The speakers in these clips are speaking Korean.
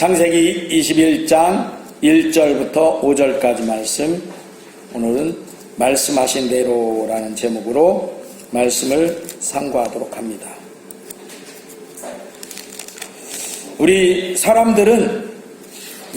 창세기 21장 1절부터 5절까지 말씀, 오늘은 말씀하신 대로라는 제목으로 말씀을 상고하도록 합니다. 우리 사람들은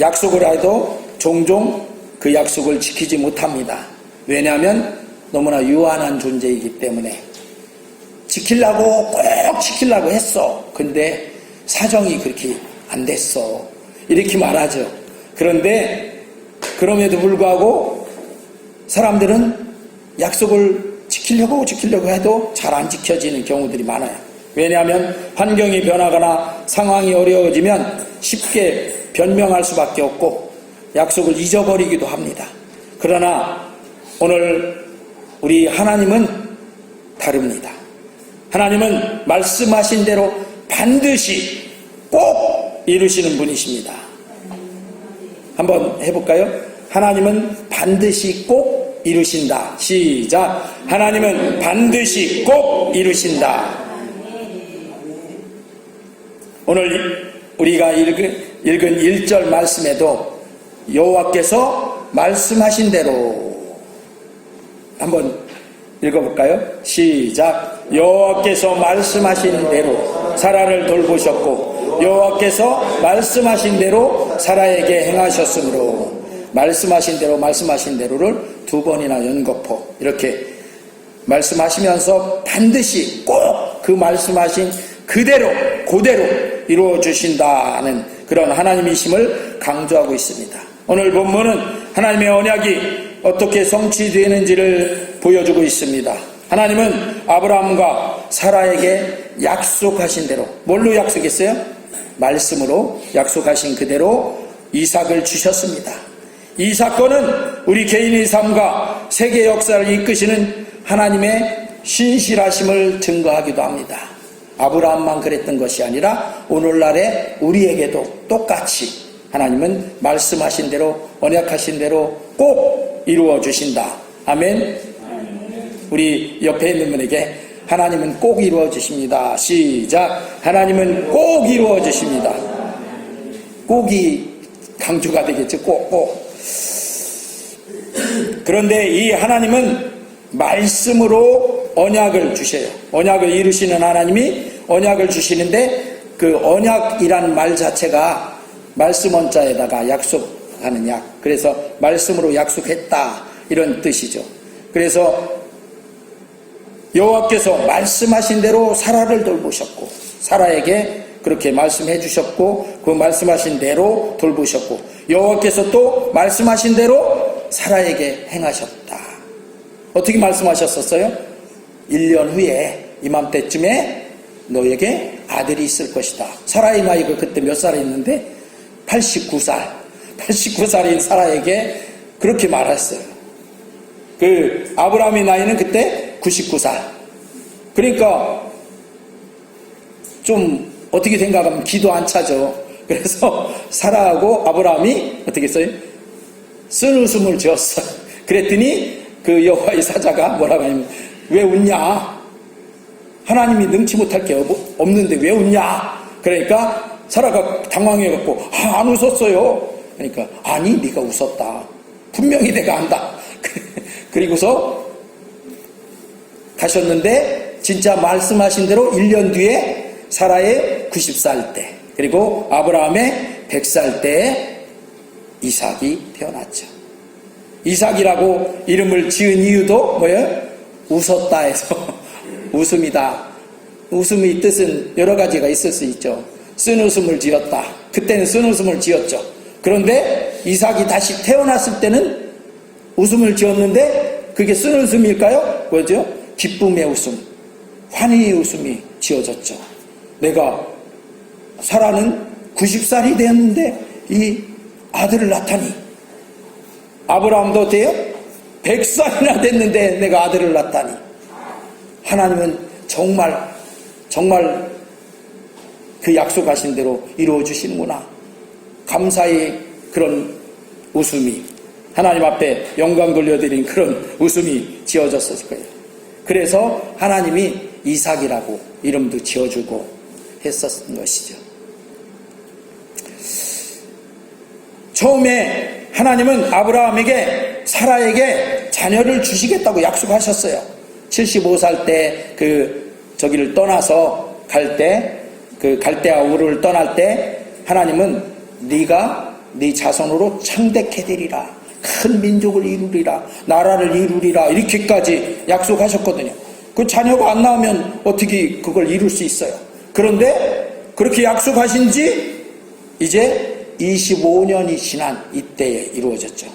약속을 해도 종종 그 약속을 지키지 못합니다. 왜냐하면 너무나 유한한 존재이기 때문에. 지키려고 꼭 지키려고 했어. 근데 사정이 그렇게 안 됐어. 이렇게 말하죠. 그런데 그럼에도 불구하고 사람들은 약속을 지키려고 해도 잘 안 지켜지는 경우들이 많아요. 왜냐하면 환경이 변하거나 상황이 어려워지면 쉽게 변명할 수밖에 없고 약속을 잊어버리기도 합니다. 그러나 오늘 우리 하나님은 다릅니다. 하나님은 말씀하신 대로 반드시 꼭 이루시는 분이십니다. 한번 해볼까요? 하나님은 반드시 꼭 이루신다. 시작. 하나님은 반드시 꼭 이루신다. 오늘 우리가 읽은 1절 말씀에도 여호와께서 말씀하신 대로, 한번 읽어볼까요? 시작. 여호와께서 말씀하신 대로 사라를 돌보셨고 여호와께서 말씀하신 대로 사라에게 행하셨으므로, 말씀하신 대로를 두 번이나 연거푸 이렇게 말씀하시면서 반드시 꼭 그 말씀하신 그대로 이루어 주신다는 그런 하나님이심을 강조하고 있습니다. 오늘 본문은 하나님의 언약이 어떻게 성취되는지를 보여주고 있습니다. 하나님은 아브라함과 사라에게 약속하신 대로, 뭘로 약속했어요? 말씀으로 약속하신 그대로 이삭을 주셨습니다. 이 사건은 우리 개인의 삶과 세계 역사를 이끄시는 하나님의 신실하심을 증거하기도 합니다. 아브라함만 그랬던 것이 아니라 오늘날의 우리에게도 똑같이 하나님은 말씀하신 대로, 언약하신 대로 꼭 이루어 주신다. 아멘. 우리 옆에 있는 분에게 하나님은 꼭 이루어 주십니다. 시작. 하나님은 꼭 이루어 주십니다. 꼭이 강조가 되겠죠. 꼭. 그런데 이 하나님은 말씀으로 언약을 주셔요. 언약을 이루시는 하나님이 언약을 주시는데, 그 언약이라는 말 자체가 말씀 원자에다가 약속하는 약, 그래서 말씀으로 약속했다 이런 뜻이죠. 그래서 여호와께서 말씀하신 대로 사라를 돌보셨고, 사라에게 그렇게 말씀해 주셨고, 그 말씀하신 대로 돌보셨고, 여호와께서 또 말씀하신 대로 사라에게 행하셨다. 어떻게 말씀하셨었어요? 1년 후에 이맘때쯤에 너에게 아들이 있을 것이다. 사라의 나이가 그때 몇 살이었는데 89살인 사라에게 그렇게 말했어요. 그 아브라함의 나이는 그때 99살. 그러니까 좀 어떻게 생각하면 기도 안 차죠. 그래서 사라하고 아브라함이 어떻게 했어요? 쓴웃음을 지었어요. 그랬더니 그 여호와의 사자가 뭐라고 하냐면, 왜 웃냐? 하나님이 능치 못할 게 없는데 왜 웃냐? 그러니까 사라가 당황해갖고 안 웃었어요. 그러니까 아니 네가 웃었다. 분명히 내가 안다. 그리고서 가셨는데 진짜 말씀하신 대로 1년 뒤에 사라의 90살 때, 그리고 아브라함의 100살 때에 이삭이 태어났죠. 이삭이라고 이름을 지은 이유도 뭐예요? 웃었다 해서 웃음이다. 웃음의 뜻은 여러 가지가 있을 수 있죠. 쓴웃음을 지었다. 그때는 쓴웃음을 지었죠. 그런데 이삭이 다시 태어났을 때는 웃음을 지었는데 그게 쓴웃음일까요? 뭐죠? 기쁨의 웃음, 환희의 웃음이 지어졌죠. 내가 사라는 90살이 되었는데 이 아들을 낳다니. 아브라함도 어때요? 100살이나 됐는데 내가 아들을 낳다니. 하나님은 정말 그 약속하신 대로 이루어 주시는구나. 감사의 그런 웃음이, 하나님 앞에 영광 돌려드린 그런 웃음이 지어졌을 거예요. 그래서 하나님이 이삭이라고 이름도 지어주고 했었던 것이죠. 처음에 하나님은 아브라함에게 사라에게 자녀를 주시겠다고 약속하셨어요. 75살 때 저기를 떠나서 갈 때, 갈대아 우르를 떠날 때 하나님은 네가 네 자손으로 창대케 되리라, 큰 민족을 이루리라, 나라를 이루리라, 이렇게까지 약속하셨거든요. 그 자녀가 안 나오면 어떻게 그걸 이룰 수 있어요? 그런데 그렇게 약속하신 지 이제 25년이 지난 이때에 이루어졌죠.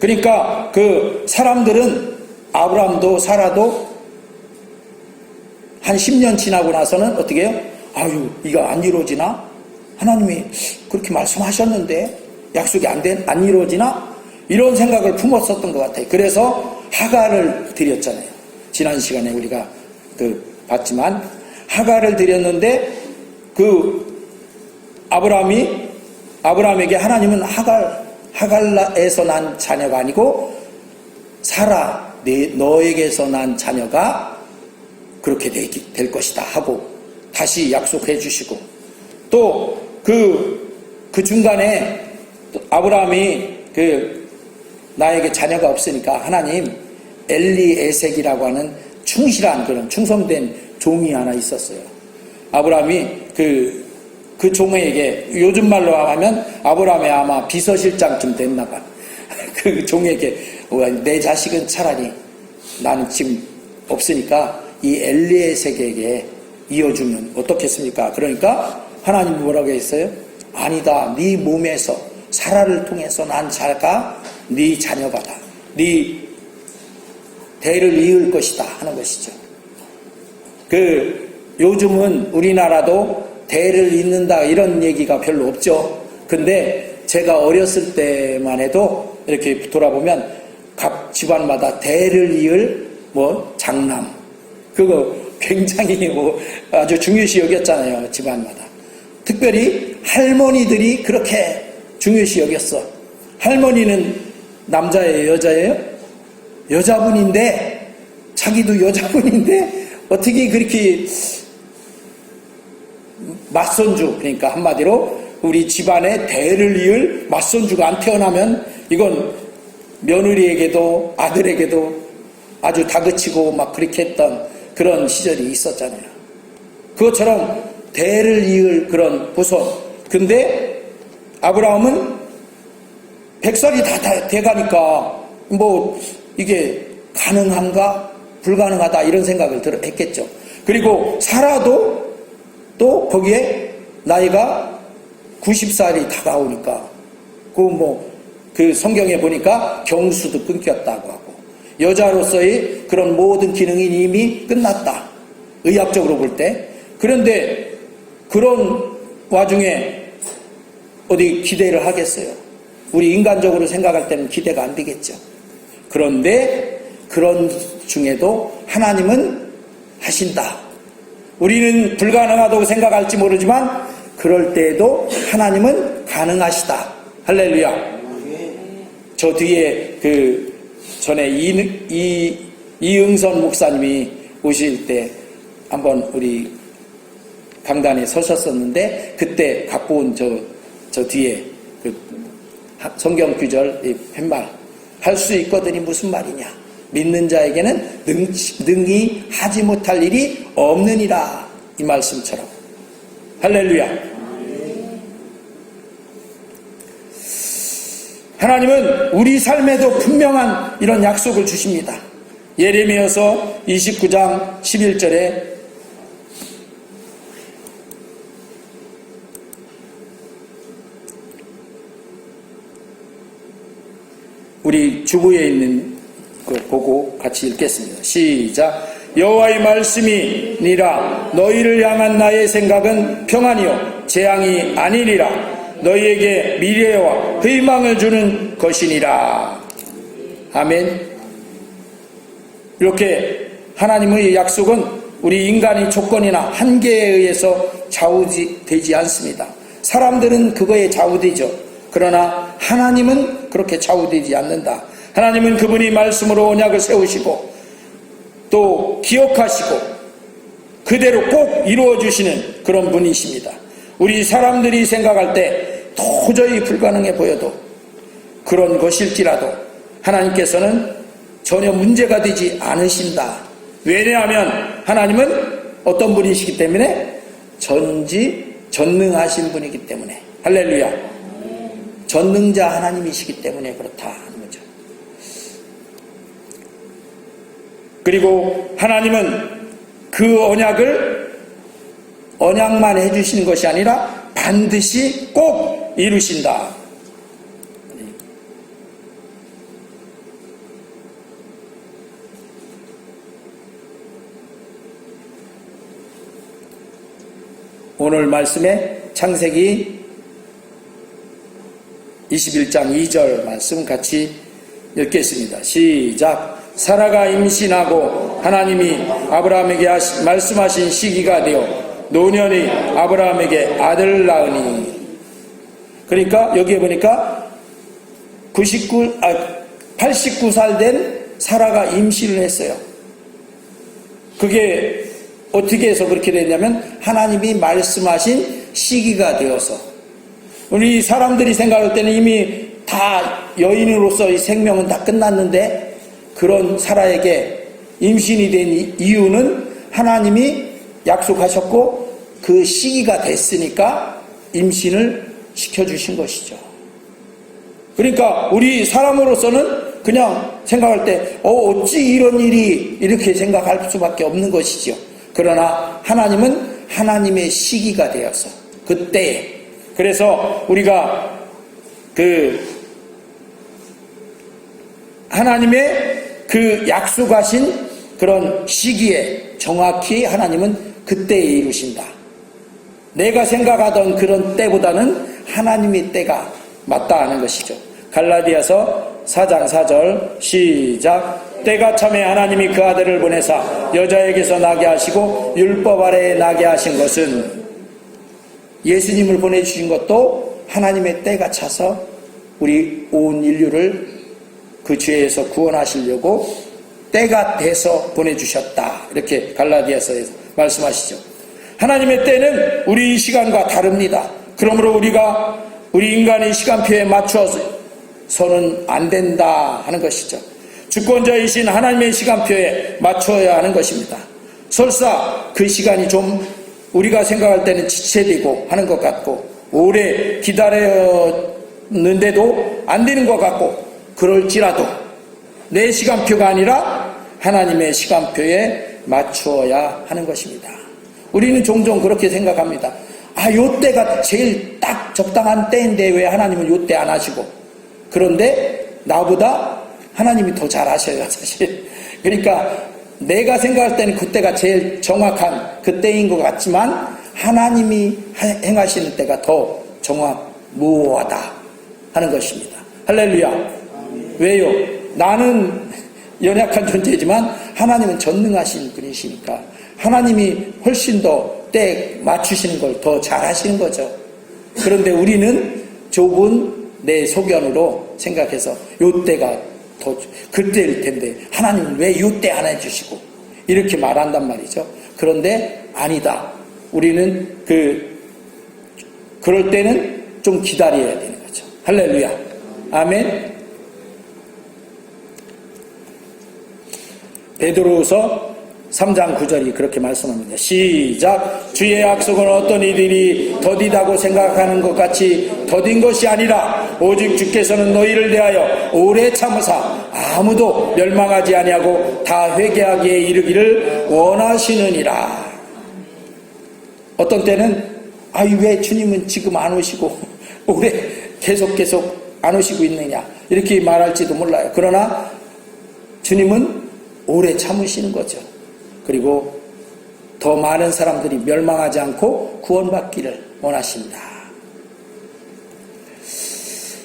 그러니까 그 사람들은 아브라함도 사라도 한 10년 지나고 나서는 어떻게 해요? 아유, 이거 안 이루어지나? 하나님이 그렇게 말씀하셨는데 약속이 안 이루어지나? 이런 생각을 품었었던 것 같아요. 그래서 하갈을 드렸잖아요. 지난 시간에 우리가 봤지만 하갈을 드렸는데 아브라함에게 하나님은 하갈에서 난 자녀가 아니고 사라 너에게서 난 자녀가 그렇게 될 것이다 하고 다시 약속해 주시고, 또 그 중간에 아브라함이 나에게 자녀가 없으니까 하나님 엘리에섹이라고 하는 충실한 그런 충성된 종이 하나 있었어요. 아브라함이 그 종에게, 요즘 말로 하면 아브라함의 아마 비서실장쯤 됐나 봐. 그 종에게 내 자식은 차라리 나는 지금 없으니까 이 엘리에섹에게 이어주면 어떻겠습니까? 그러니까 하나님이 뭐라고 했어요? 아니다, 네 몸에서 사라를 통해서 난 자가 네 자녀가다, 네 대를 이을 것이다 하는 것이죠. 요즘은 우리나라도 대를 잇는다 이런 얘기가 별로 없죠. 근데 제가 어렸을 때만 해도 이렇게 돌아보면 각 집안마다 대를 이을 장남, 그거 굉장히 아주 중요시 여겼잖아요. 집안마다. 특별히 할머니들이 그렇게 중요시 여겼어. 할머니는 남자예요, 여자예요? 여자분인데, 자기도 여자분인데 어떻게 그렇게 맞손주, 그러니까 한마디로 우리 집안에 대를 이을 맞손주가 안 태어나면 이건 며느리에게도 아들에게도 아주 다그치고 막 그렇게 했던 그런 시절이 있었잖아요. 그것처럼 대를 이을 그런 후손. 근데 아브라함은 100살이 다 돼가니까 이게 가능한가 불가능하다 이런 생각을 했겠죠. 그리고 사라도 또 거기에 나이가 90살이 다가오니까 그 성경에 보니까 경수도 끊겼다고 하고 여자로서의 그런 모든 기능이 이미 끝났다, 의학적으로 볼 때. 그런데 그런 와중에 어디 기대를 하겠어요? 우리 인간적으로 생각할 때는 기대가 안 되겠죠. 그런데 그런 중에도 하나님은 하신다. 우리는 불가능하다고 생각할지 모르지만 그럴 때에도 하나님은 가능하시다. 할렐루야. 저 뒤에 전에 이응선 목사님이 오실 때 한번 우리 강단에 서셨었는데 그때 갖고 온 저 뒤에 성경 구절 팻말, 할 수 있거든이 무슨 말이냐? 믿는 자에게는 능히 하지 못할 일이 없느니라, 이 말씀처럼. 할렐루야. 하나님은 우리 삶에도 분명한 이런 약속을 주십니다. 예레미야서 29장 11절에 우리 주부에 있는 거 보고 같이 읽겠습니다. 시작. 여호와의 말씀이니라. 너희를 향한 나의 생각은 평안이요 재앙이 아니니라. 너희에게 미래와 희망을 주는 것이니라. 아멘. 이렇게 하나님의 약속은 우리 인간의 조건이나 한계에 의해서 좌우되지 않습니다. 사람들은 그거에 좌우되죠. 그러나 하나님은 그렇게 좌우되지 않는다. 하나님은 그분이 말씀으로 언약을 세우시고 또 기억하시고 그대로 꼭 이루어주시는 그런 분이십니다. 우리 사람들이 생각할 때 도저히 불가능해 보여도 그런 것일지라도 하나님께서는 전혀 문제가 되지 않으신다. 왜냐하면 하나님은 어떤 분이시기 때문에 전능하신 분이기 때문에. 할렐루야. 전능자 하나님이시기 때문에 그렇다 하는 거죠. 그리고 하나님은 그 언약만 해주시는 것이 아니라 반드시 꼭 이루신다. 오늘 말씀에 창세기 21장 2절 말씀 같이 읽겠습니다. 시작. 사라가 임신하고 하나님이 아브라함에게 말씀하신 시기가 되어 노년이 아브라함에게 아들을 낳으니. 그러니까 여기에 보니까 89살 된 사라가 임신을 했어요. 그게 어떻게 해서 그렇게 됐냐면 하나님이 말씀하신 시기가 되어서. 우리 사람들이 생각할 때는 이미 다 여인으로서 이 생명은 다 끝났는데 그런 사라에게 임신이 된 이유는 하나님이 약속하셨고 그 시기가 됐으니까 임신을 시켜주신 것이죠. 그러니까 우리 사람으로서는 그냥 생각할 때 어찌 이런 일이 이렇게 생각할 수밖에 없는 것이죠. 그러나 하나님은 하나님의 시기가 되어서 그때에. 그래서 우리가 하나님의 그 약속하신 그런 시기에 정확히 하나님은 그때에 이루신다. 내가 생각하던 그런 때보다는 하나님의 때가 맞다 하는 것이죠. 갈라디아서 4장 4절 시작. 때가 참에 하나님이 그 아들을 보내사 여자에게서 나게 하시고 율법 아래에 나게 하신 것은, 예수님을 보내주신 것도 하나님의 때가 차서 우리 온 인류를 그 죄에서 구원하시려고 때가 돼서 보내주셨다. 이렇게 갈라디아서에서 말씀하시죠. 하나님의 때는 우리 시간과 다릅니다. 그러므로 우리 인간의 시간표에 맞춰서는 안 된다 하는 것이죠. 주권자이신 하나님의 시간표에 맞춰야 하는 것입니다. 설사 그 시간이 좀 우리가 생각할 때는 지체되고 하는 것 같고 오래 기다렸는데도 안 되는 것 같고 그럴지라도 내 시간표가 아니라 하나님의 시간표에 맞추어야 하는 것입니다. 우리는 종종 그렇게 생각합니다. 요 때가 제일 딱 적당한 때인데 왜 하나님은 요 때 안 하시고. 그런데 나보다 하나님이 더 잘 하셔요, 사실. 그러니까 내가 생각할 때는 그때가 제일 정확한 그때인 것 같지만 하나님이 행하시는 때가 더 무호하다 하는 것입니다. 할렐루야. 왜요? 나는 연약한 존재지만 하나님은 전능하신 분이시니까 하나님이 훨씬 더 때 맞추시는 걸 더 잘하시는 거죠. 그런데 우리는 좁은 내 소견으로 생각해서 요 때가 더 그때일 텐데 하나님은 왜 요 때 안 해주시고 이렇게 말한단 말이죠. 그런데 아니다. 우리는 그럴 때는 좀 기다려야 되는 거죠. 할렐루야. 아멘. 베드로후서 3장 9절이 그렇게 말씀합니다. 시작. 주의 약속은 어떤 이들이 더디다고 생각하는 것 같이 더딘 것이 아니라 오직 주께서는 너희를 대하여 오래 참으사 아무도 멸망하지 아니하고 다 회개하기에 이르기를 원하시느니라. 어떤 때는 왜 주님은 지금 안 오시고 오래 계속 안 오시고 있느냐 이렇게 말할지도 몰라요. 그러나 주님은 오래 참으시는 거죠. 그리고 더 많은 사람들이 멸망하지 않고 구원받기를 원하신다.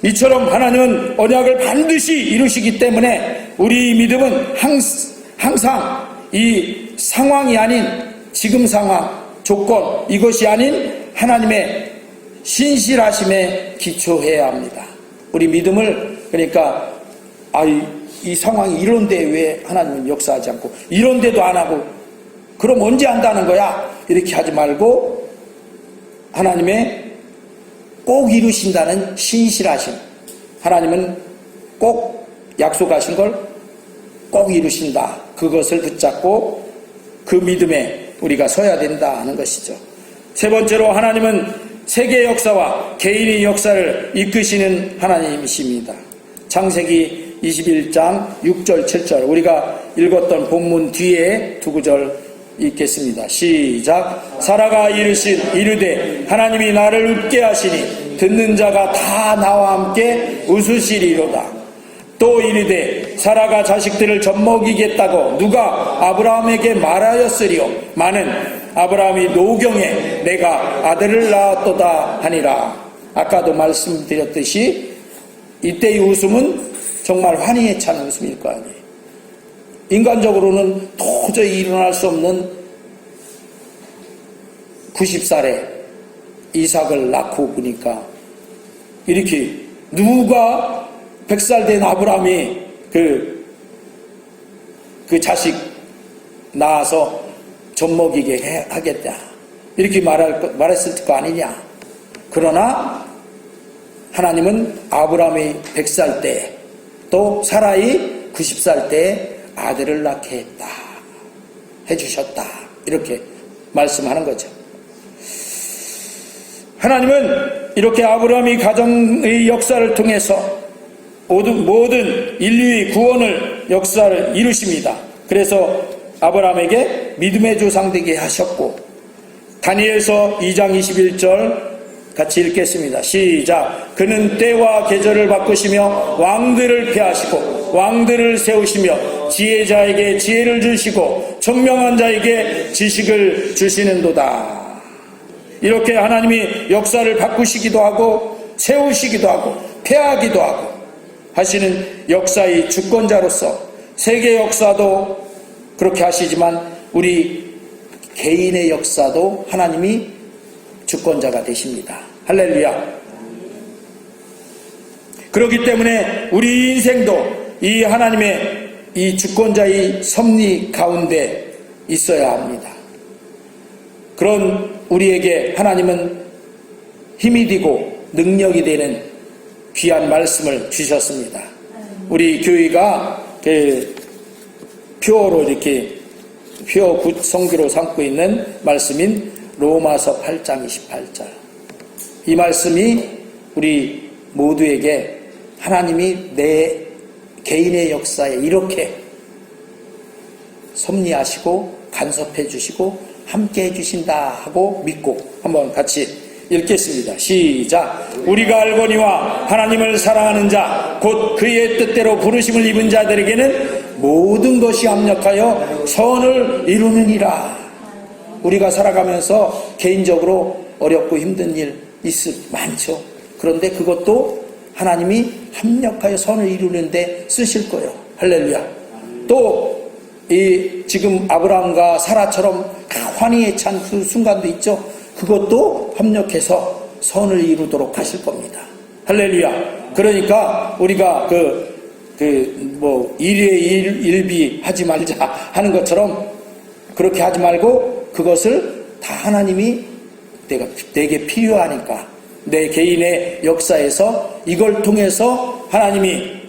이처럼 하나님은 언약을 반드시 이루시기 때문에 우리 믿음은 항상 이 상황이 아닌 지금 상황, 조건, 이것이 아닌 하나님의 신실하심에 기초해야 합니다. 우리 믿음을 그러니까 이 상황이 이런데 왜 하나님은 역사하지 않고 이런데도 안 하고 그럼 언제 한다는 거야? 이렇게 하지 말고 하나님의 꼭 이루신다는 신실하심. 하나님은 꼭 약속하신 걸 꼭 이루신다. 그것을 붙잡고 그 믿음에 우리가 서야 된다는 것이죠. 세 번째로 하나님은 세계 역사와 개인의 역사를 이끄시는 하나님이십니다. 창세기 21장 6절 7절 우리가 읽었던 본문 뒤에 두 구절 읽겠습니다. 시작. 사라가 이르되 하나님이 나를 웃게 하시니 듣는 자가 다 나와 함께 웃으시리로다. 또 이르되 사라가 자식들을 젖먹이겠다고 누가 아브라함에게 말하였으리요. 많은 아브라함이 노경에 내가 아들을 낳았도다 하니라. 아까도 말씀드렸듯이 이때의 웃음은 정말 환희에 찬 웃음일 거 아니에요. 인간적으로는 도저히 일어날 수 없는 90살에 이삭을 낳고 보니까 이렇게 누가 100살 된 아브라함이 그 자식 낳아서 젖먹이게 하겠다. 이렇게 말했을 거 아니냐. 그러나 하나님은 아브라함이 100살 때 또 사라이 90살 때 아들을 낳게 했다. 해주셨다. 이렇게 말씀하는 거죠. 하나님은 이렇게 아브라함이 가정의 역사를 통해서 모든 인류의 구원을 역사를 이루십니다. 그래서 아브라함에게 믿음의 조상 되게 하셨고 다니엘서 2장 21절 같이 읽겠습니다. 시작. 그는 때와 계절을 바꾸시며 왕들을 폐하시고 왕들을 세우시며 지혜자에게 지혜를 주시고 총명한 자에게 지식을 주시는도다. 이렇게 하나님이 역사를 바꾸시기도 하고 세우시기도 하고 폐하기도 하고 하시는 역사의 주권자로서 세계 역사도 그렇게 하시지만 우리 개인의 역사도 하나님이 주권자가 되십니다. 할렐루야. 그렇기 때문에 우리 인생도 이 하나님의 이 주권자의 섭리 가운데 있어야 합니다. 그런 우리에게 하나님은 힘이 되고 능력이 되는 귀한 말씀을 주셨습니다. 우리 교회가 표어로 이렇게 표어 성기로 삼고 있는 말씀인 로마서 8장 28절. 이 말씀이 우리 모두에게 하나님이 내 개인의 역사에 이렇게 섭리하시고 간섭해 주시고 함께 해 주신다 하고 믿고 한번 같이 읽겠습니다. 시작. 우리가 알거니와 하나님을 사랑하는 자 곧 그의 뜻대로 부르심을 입은 자들에게는 모든 것이 합력하여 선을 이루느니라. 우리가 살아가면서 개인적으로 어렵고 힘든 일 많죠. 그런데 그것도 하나님이 합력하여 선을 이루는데 쓰실 거예요. 할렐루야. 또 지금 아브라함과 사라처럼 환희에 찬 그 순간도 있죠. 그것도 협력해서 선을 이루도록 하실 겁니다. 할렐루야. 그러니까 우리가 일에 일비 하지 말자 하는 것처럼 그렇게 하지 말고 그것을 다 하나님이 내게 필요하니까 내 개인의 역사에서 이걸 통해서 하나님의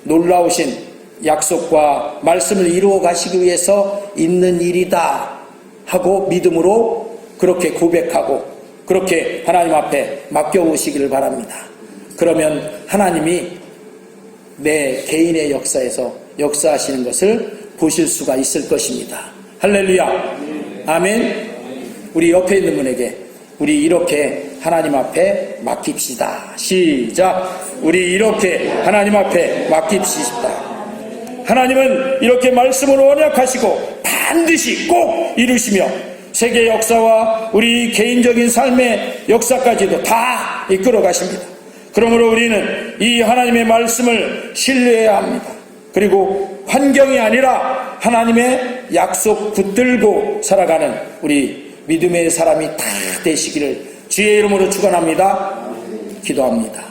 놀라우신 약속과 말씀을 이루어 가시기 위해서 있는 일이다 하고 믿음으로 그렇게 고백하고 그렇게 하나님 앞에 맡겨오시기를 바랍니다. 그러면 하나님이 내 개인의 역사에서 역사하시는 것을 보실 수가 있을 것입니다. 할렐루야. 아멘. 우리 옆에 있는 분에게 우리 이렇게 하나님 앞에 맡깁시다. 시작. 우리 이렇게 하나님 앞에 맡깁시다. 하나님은 이렇게 말씀으로 언약하시고 반드시 꼭 이루시며 세계 역사와 우리 개인적인 삶의 역사까지도 다 이끌어 가십니다. 그러므로 우리는 이 하나님의 말씀을 신뢰해야 합니다. 그리고 환경이 아니라 하나님의 약속 붙들고 살아가는 우리 믿음의 사람이 다 되시기를 주의 이름으로 축원합니다. 기도합니다.